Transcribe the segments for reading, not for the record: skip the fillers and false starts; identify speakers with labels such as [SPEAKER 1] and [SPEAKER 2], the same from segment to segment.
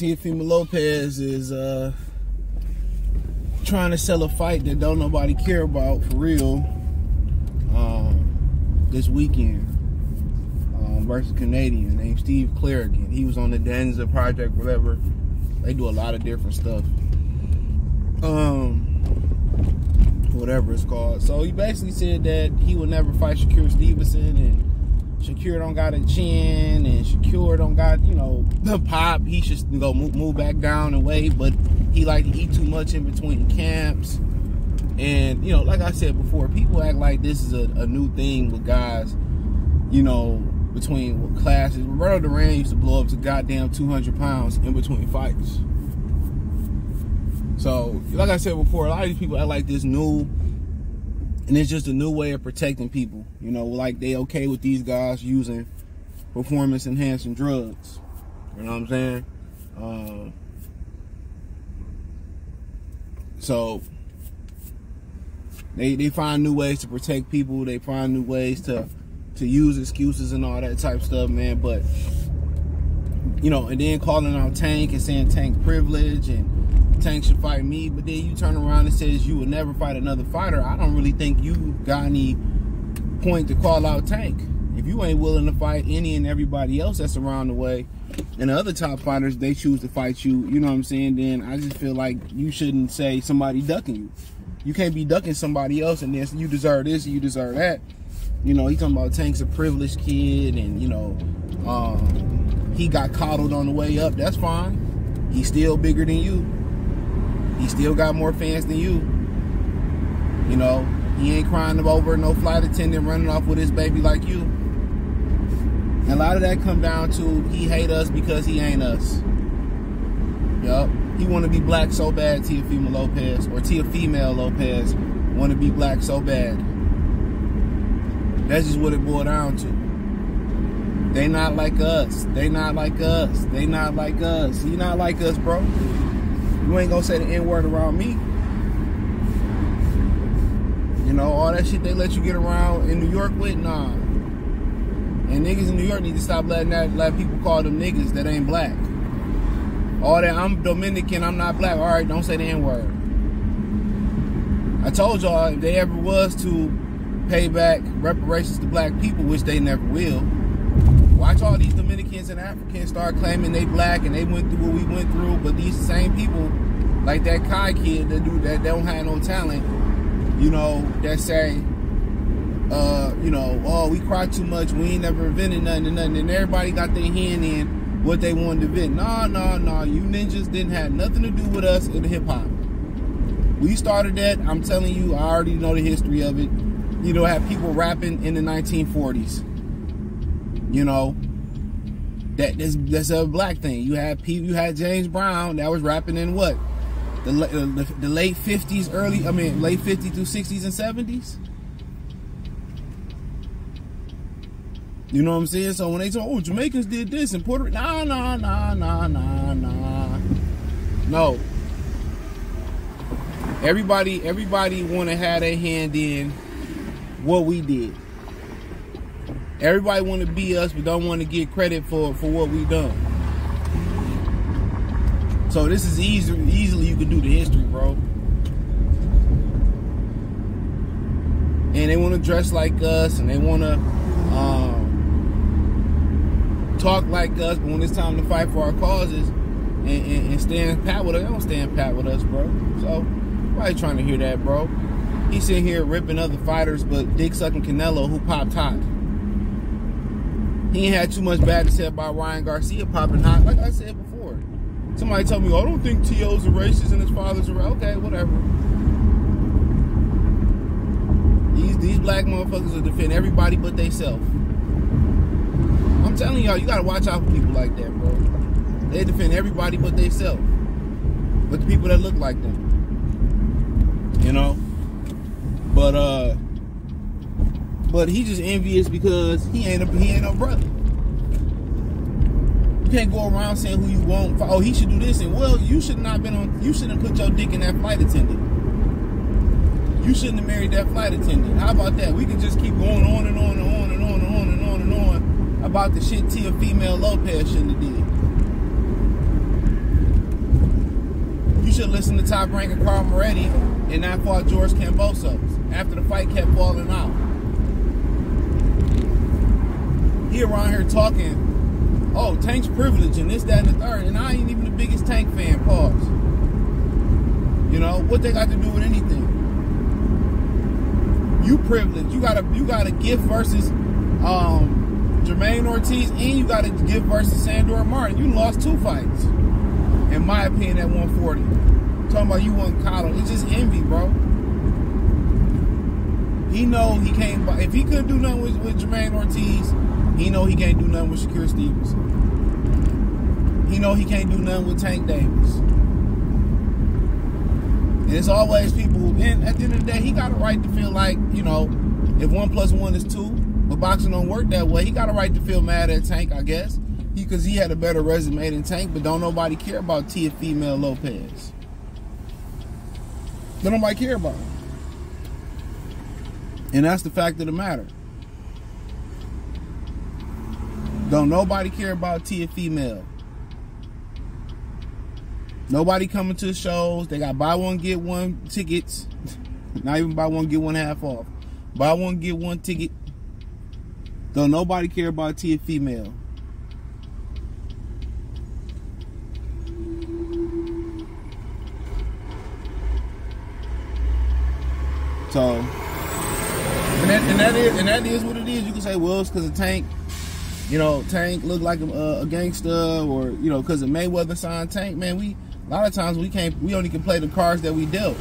[SPEAKER 1] Teofimo Lopez is trying to sell a fight that don't nobody care about for real this weekend versus a Canadian named Steve Clarigan. He was on the Denza project, whatever. They do a lot of different stuff. Whatever it's called. So he basically said that he would never fight Shakur Stevenson, and Shakur don't got a chin, and Shakur don't got, you know, the pop. He should go move back down and weight, but he like to eat too much in between camps. And, you know, like I said before, people act like this is a new thing with guys, you know, between classes. Roberto Duran used to blow up to goddamn 200 pounds in between fights. So, like I said before, a lot of these people act like this new, and it's just a new way of protecting people. You know, like they okay with these guys using performance-enhancing drugs. You know what I'm saying? So, they find new ways to protect people. They find new ways to use excuses and all that type of stuff, man. But, you know, and then calling out Tank and saying Tank privilege and Tank should fight me, but then you turn around and says you would never fight another fighter. I don't really think you got any point to call out Tank. If you ain't willing to fight any and everybody else that's around the way, and the other top fighters, they choose to fight you, you know what I'm saying, then I just feel like you shouldn't say somebody ducking you. You can't be ducking somebody else and then you deserve this and you deserve that. You know, he talking about Tank's a privileged kid, and, you know, he got coddled on the way up. That's fine. He's still bigger than you. He still got more fans than you. You know, he ain't crying over no flight attendant running off with his baby like you. And a lot of that come down to he hate us because he ain't us. Yup. He want to be black so bad, Teofimo Lopez, or Teofimo Lopez want to be black so bad. That's just what it boiled down to. They not like us. They not like us. They not like us. He not like us, bro. You ain't gonna say the N-word around me. You know, all that shit they let you get around in New York with, nah. And niggas in New York need to stop letting people call them niggas that ain't black. All that, I'm Dominican, I'm not black. All right, don't say the N-word. I told y'all, if they ever was to pay back reparations to black people, which they never will, watch all these Dominicans and Africans start claiming they black and they went through what we went through, but these same people, like that Kai kid that don't have no talent, you know, that say, you know, oh, we cry too much, we ain't never invented nothing and nothing, and everybody got their hand in what they wanted to invent. Nah, you ninjas didn't have nothing to do with us in the hip-hop. We started that. I'm telling you, I already know the history of it. You know, have people rapping in the 1940s. You know, that's a black thing. You had James Brown that was rapping in what? The late 50s, late 50s through 60s and 70s. You know what I'm saying? So when they talk, oh, Jamaicans did this and Puerto Rico, nah. No. Everybody want to have their hand in what we did. Everybody want to be us, but don't want to get credit for what we done. So this is easily you can do the history, bro. And they want to dress like us, and they want to talk like us, but when it's time to fight for our causes and stand pat with us, they don't stand pat with us, bro. So nobody trying to hear that, bro. He's sitting here ripping other fighters, but dick sucking Canelo, who popped hot. He ain't had too much bad to say about Ryan Garcia popping hot. Like I said before, somebody told me, oh, I don't think T.O.'s a racist and his father's a racist. Okay, whatever. These black motherfuckers will defend everybody but theyself. I'm telling y'all, you gotta watch out for people like that, bro. They defend everybody but theyself. But the people that look like them. You know? But he just envious because he ain't no brother. You can't go around saying who you want. Oh, he should do this, and well, you shouldn't have put your dick in that flight attendant. You shouldn't have married that flight attendant. How about that? We can just keep going on and on and on and on and on and on and on about the shit Teofimo Lopez shouldn't have did. should listen to Top Rank and Carl Moretti and not fought George Kambosos after the fight kept falling out. He around here talking, oh, Tank's privilege and this, that, and the third, and I ain't even the biggest Tank fan, pause. You know, what they got to do with anything? You privileged. You got a gift versus Jermaine Ortiz, and you got a gift versus Sandor Martin. You lost 2 fights, in my opinion, at 140. Talking about you wasn't coddled. It's just envy, bro. He know he can't. If he couldn't do nothing with Jermaine Ortiz, he know he can't do nothing with Shakur Stevenson. He know he can't do nothing with Tank Davis. And it's always people, and at the end of the day, he got a right to feel like, you know, if 1 + 1 is 2, but boxing don't work that way, he got a right to feel mad at Tank, I guess. Because he had a better resume than Tank, but don't nobody care about Teofimo Lopez. Don't nobody care about him. And that's the fact of the matter. Don't nobody care about Teofimo. Nobody coming to the shows. They got buy one, get one tickets. Not even buy one, get one half off. Buy one, get one ticket. Don't nobody care about Teofimo. So, and that is what it is. You can say, well, it's because of Tank. You know, Tank looked like a gangster, or, you know, because of Mayweather signed Tank. Man, a lot of times we only can play the cards that we dealt.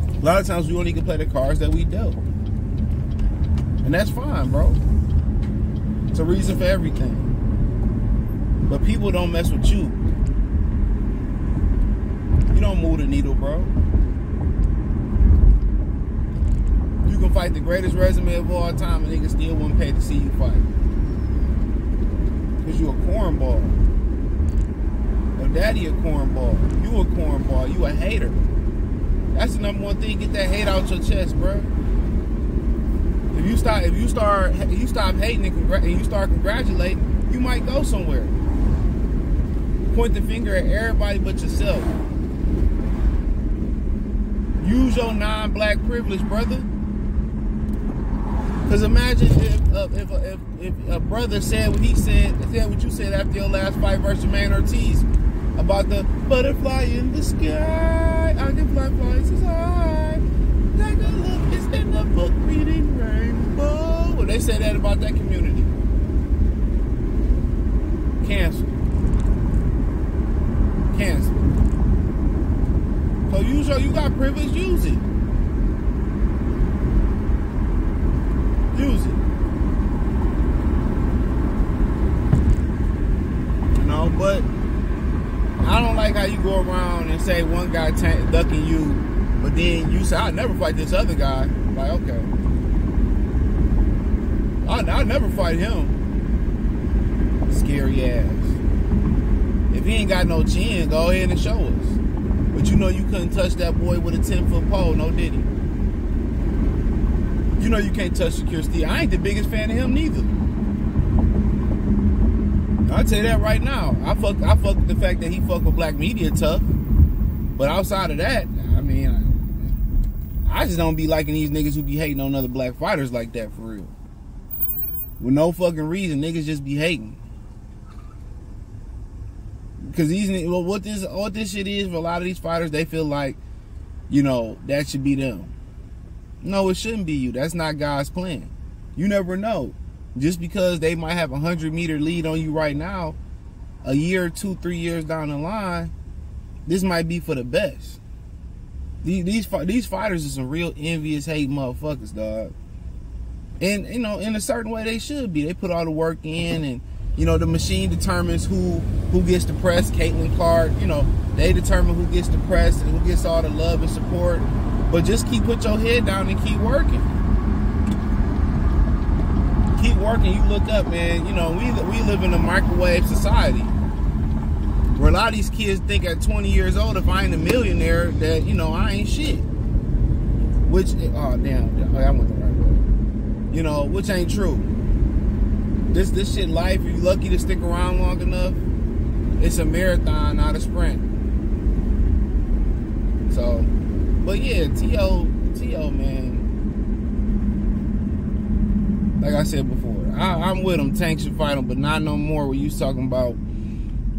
[SPEAKER 1] A lot of times we only can play the cards that we dealt. And that's fine, bro. It's a reason for everything. But people don't mess with you. You don't move the needle, bro. You can fight the greatest resume of all time and niggas still wouldn't pay to see you fight. Because you a cornball. Your daddy a cornball. You a cornball. You a hater. That's the #1 thing. Get that hate out your chest, bro. If you stop hating and you start congratulating, you might go somewhere. Point the finger at everybody but yourself. Use your non-black privilege, brother. Because imagine if a brother said what he said what you said after your last fight versus Jermaine Ortiz about the butterfly in the sky. I can fly places high. Take a look, it's in the book reading rainbow. Well, they said that about that community. Cancel. So you got privilege, use it. Use it. You know, but I don't like how you go around and say one guy ducking you, but then you say, I'll never fight this other guy. Like, okay. I'll never fight him. Scary ass. If he ain't got no chin, go ahead and show us. But you know you couldn't touch that boy with a 10-foot pole, no did he? You know you can't touch Shakur Stevenson. I ain't the biggest fan of him neither. I'll tell you that right now. I fuck with the fact that he fuck with black media tough. But outside of that, I mean, I just don't be liking these niggas who be hating on other black fighters like that for real. With no fucking reason, niggas just be hating. Because what this shit is for a lot of these fighters, they feel like, you know, that should be them. No, it shouldn't be you. That's not God's plan. You never know. Just because they might have a 100-meter lead on you right now, a year, 2, 3 years down the line, this might be for the best. These fighters are some real envious, hate motherfuckers, dog. And, you know, in a certain way they should be. They put all the work in, and, you know, the machine determines who gets the press. Caitlin Clark, you know, they determine who gets the press and who gets all the love and support. But just put your head down and keep working. Keep working. You look up, man. You know, we live in a microwave society where a lot of these kids think at 20 years old, if I ain't a millionaire, that, you know, I ain't shit. Which, oh damn, I went the right way. You know, which ain't true. This shit life. If you're lucky to stick around long enough, it's a marathon, not a sprint. So, but yeah, T.O., man. Like I said before, I'm with him. Tank should fight him, but not no more. When you talking about,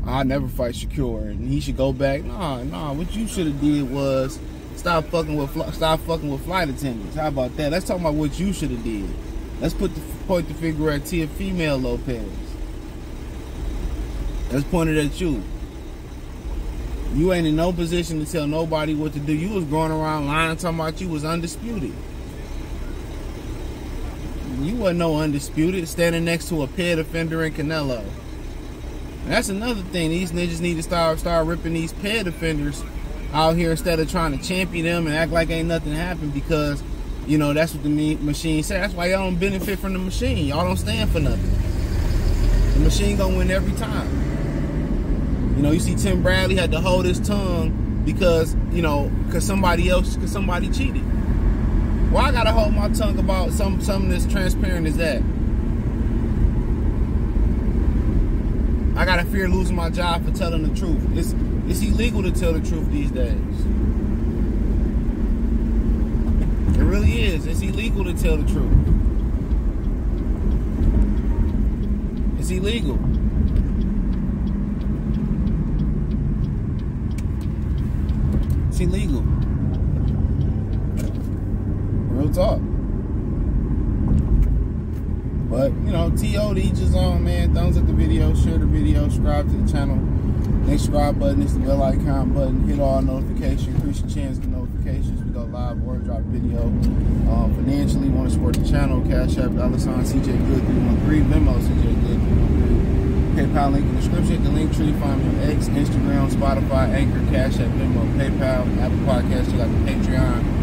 [SPEAKER 1] I'll never fight Shakur and he should go back. Nah. What you should have did was stop fucking with flight attendants. How about that? Let's talk about what you should have did. Let's point the finger at Teofimo Lopez. Let's point it at you. You ain't in no position to tell nobody what to do. You was going around lying, talking about you was undisputed. You wasn't no undisputed, standing next to a pet offender in Canelo. And that's another thing. These niggas need to start ripping these pet offenders out here instead of trying to champion them and act like ain't nothing happened, because, you know, that's what the machine says. That's why y'all don't benefit from the machine. Y'all don't stand for nothing. The machine gonna win every time. You know, you see Tim Bradley had to hold his tongue because, you know, because somebody cheated. Why I gotta hold my tongue about something that's transparent as that? I gotta fear losing my job for telling the truth. It's illegal to tell the truth these days. It really is. It's illegal to tell the truth. It's illegal. It's illegal. Real talk. But, you know, T.O. to each his own, man. Thumbs up the video, share the video, subscribe to the channel. Next subscribe button is the bell icon button. Hit all notifications, increase your chance to get notifications. We go live or drop video. Financially, want to support the channel, Cash App, $CJ Good 313, Venmo CJ Good 313. PayPal link in the description. The link tree, find me on X, Instagram, Spotify, Anchor, Cash App, Venmo, PayPal, Apple Podcasts. You got the Patreon.